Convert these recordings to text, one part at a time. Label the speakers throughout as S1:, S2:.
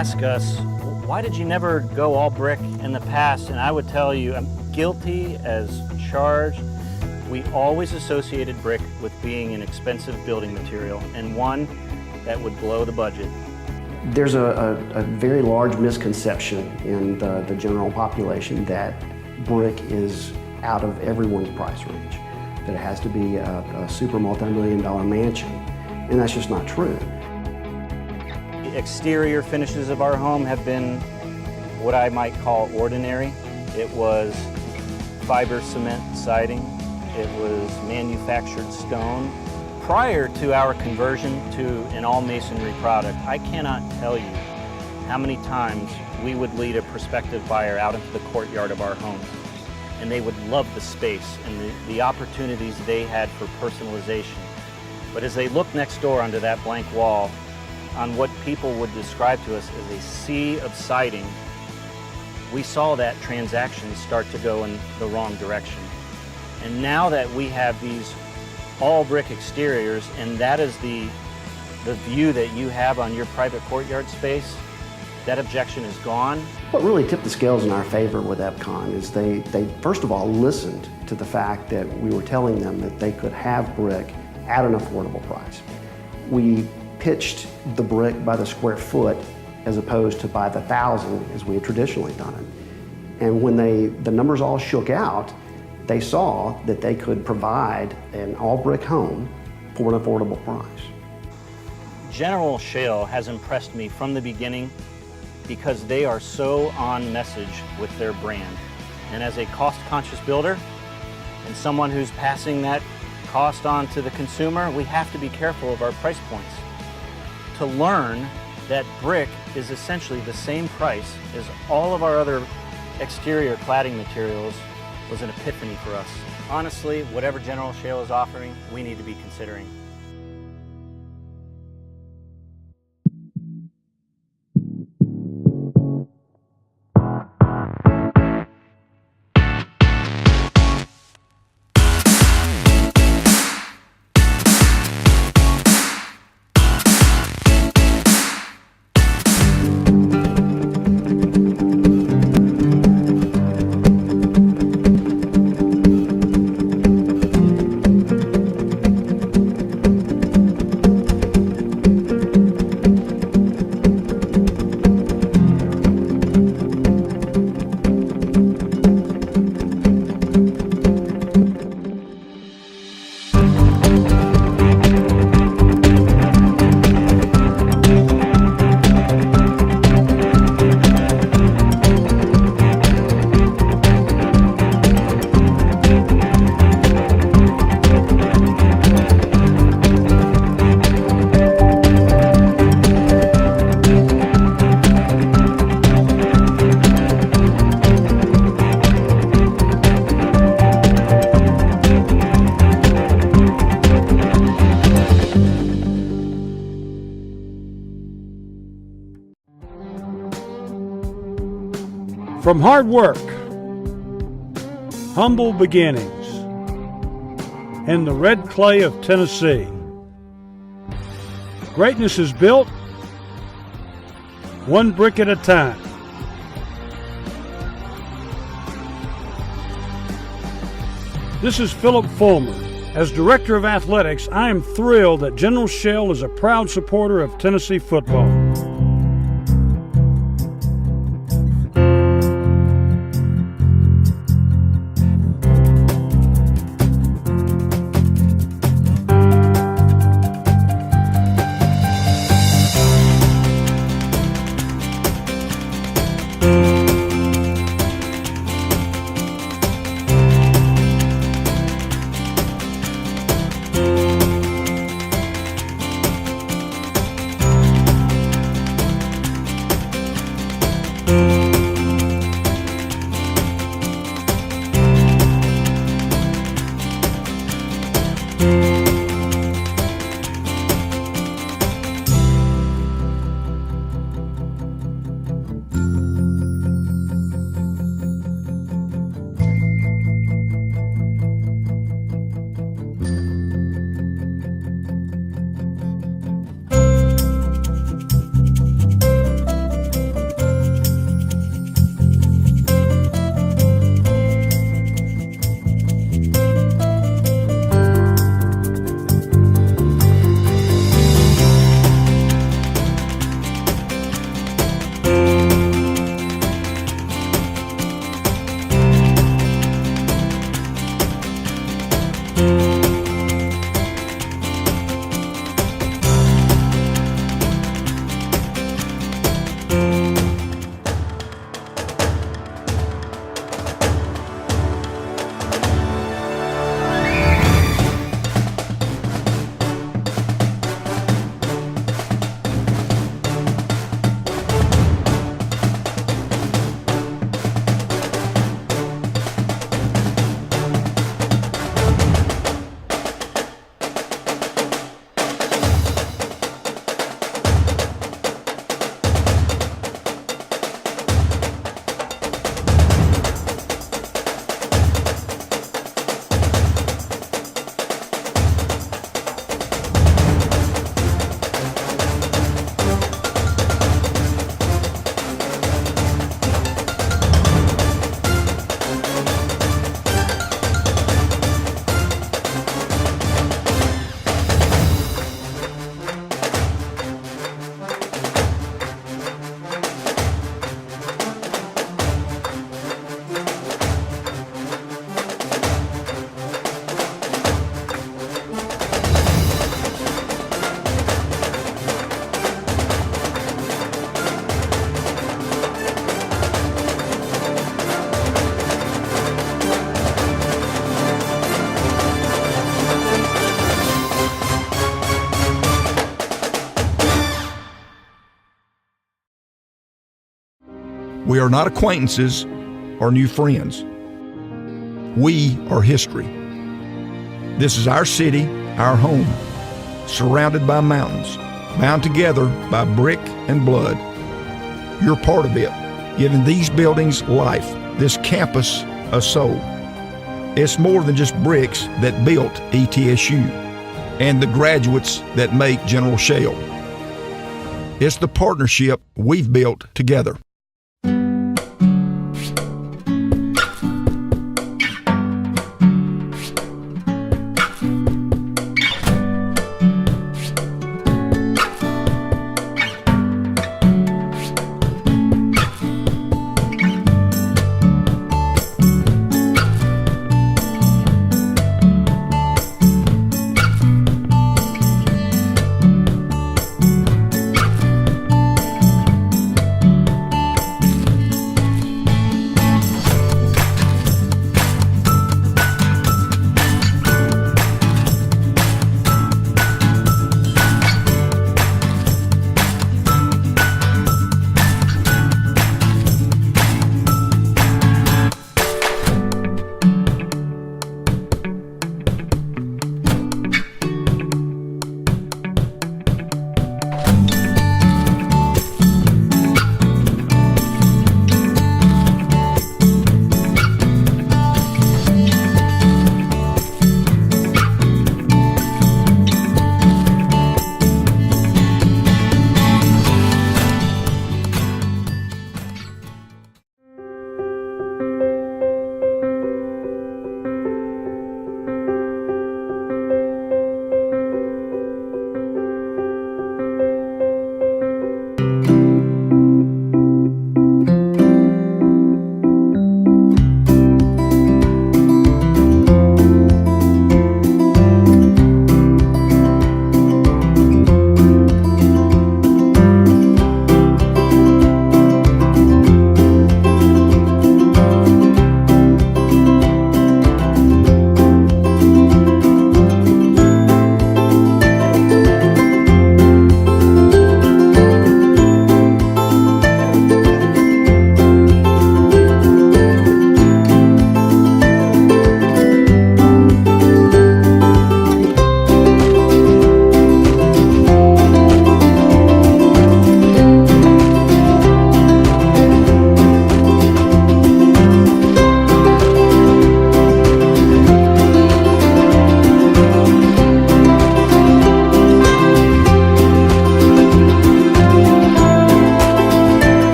S1: ask us, why did you never go all brick in the past? And I would tell you, I'm guilty as charged. We always associated brick with being an expensive building material and one that would blow the budget.
S2: There's a very large misconception in the general population that brick is out of everyone's price range, that it has to be a super multi-million-dollar mansion, and that's just not true.
S1: The exterior finishes of our home have been what I might call ordinary. It was fiber cement siding. It was manufactured stone. Prior to our conversion to an all masonry product, I cannot tell you how many times we would lead a prospective buyer out into the courtyard of our home, and they would love the space and the opportunities they had for personalization. But as they looked next door onto that blank wall, on what people would describe to us as a sea of siding, we saw that transaction start to go in the wrong direction. And now that we have these all brick exteriors, and that is the view that you have on your private courtyard space, that objection is gone.
S2: What really tipped the scales in our favor with Epcon is they first of all listened to the fact that we were telling them that they could have brick at an affordable price. We pitched the brick by the square foot as opposed to by the thousand as we had traditionally done it. And when the numbers all shook out, they saw that they could provide an all-brick home for an affordable price.
S1: General Shale has impressed me from the beginning because they are so on message with their brand. And as a cost-conscious builder and someone who's passing that cost on to the consumer, we have to be careful of our price points. To learn that brick is essentially the same price as all of our other exterior cladding materials was an epiphany for us. Honestly, whatever General Shale is offering, we need to be considering.
S3: From hard work, humble beginnings, and the red clay of Tennessee, greatness is built one brick at a time. This is Philip Fulmer. As Director of Athletics, I am thrilled that General Shale is a proud supporter of Tennessee football.
S4: We are not acquaintances or new friends. We are history. This is our city, our home, surrounded by mountains, bound together by brick and blood. You're part of it, giving these buildings life, this campus a soul. It's more than just bricks that built ETSU and the graduates that make General Shale. It's the partnership we've built together.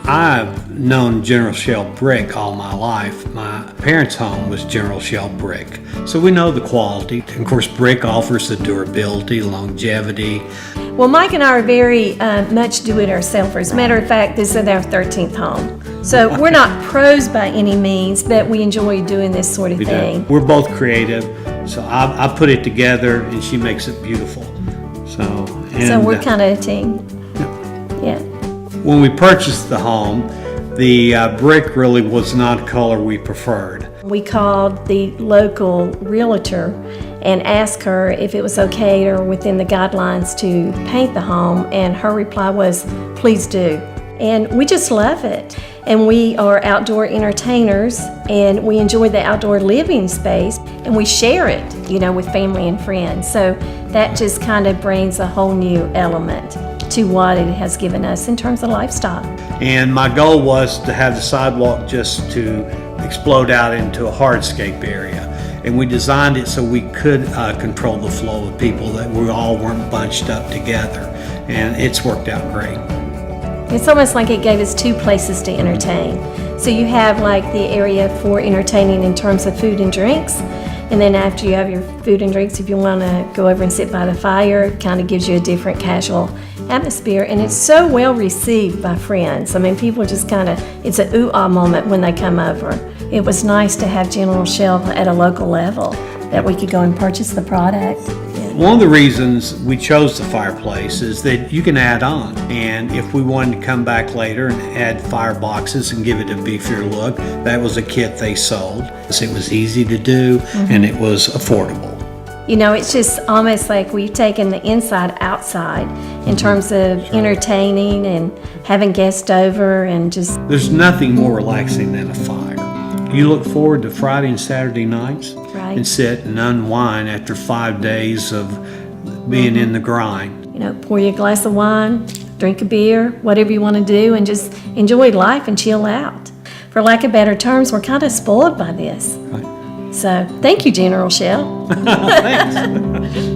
S5: I've known General Shale brick all my life. My parents' home was General Shale brick, so we know the quality. And of course, brick offers the durability, longevity.
S6: Well, Mike and I are very much do-it-ourselfers. As a matter of fact, this is our 13th home. So we're not pros by any means, but we enjoy doing this sort of thing.
S5: We're both creative, so I put it together and she makes it beautiful. So
S6: we're kind of a team. Yeah.
S5: When we purchased the home, the brick really was not a color we preferred.
S6: We called the local realtor and asked her if it was okay or within the guidelines to paint the home, and her reply was, please do. And we just love it. And we are outdoor entertainers, and we enjoy the outdoor living space, and we share it, with family and friends. So that just kind of brings a whole new element to what it has given us in terms of lifestyle.
S5: And my goal was to have the sidewalk just to explode out into a hardscape area. And we designed it so we could control the flow of people, that we all weren't bunched up together. And it's worked out great.
S6: It's almost like it gave us two places to entertain. So you have like the area for entertaining in terms of food and drinks. And then after you have your food and drinks, if you want to go over and sit by the fire, it kind of gives you a different casual atmosphere. And it's so well received by friends. I mean, people just it's an ooh-ah moment when they come over. It was nice to have General Shale at a local level, that we could go and purchase the product.
S5: One of the reasons we chose the fireplace is that you can add on. And if we wanted to come back later and add fire boxes and give it a beefier look, that was a kit they sold. It was easy to do, and it was affordable.
S6: It's just almost like we've taken the inside outside in terms of entertaining and having guests over and just...
S5: There's nothing more relaxing than a fire. You look forward to Friday and Saturday nights and sit and unwind after 5 days of being in the grind.
S6: Pour you a glass of wine, drink a beer, whatever you want to do, and just enjoy life and chill out. For lack of better terms, we're kind of spoiled by this.
S5: Right.
S6: So thank you, General Shale.
S5: Thanks.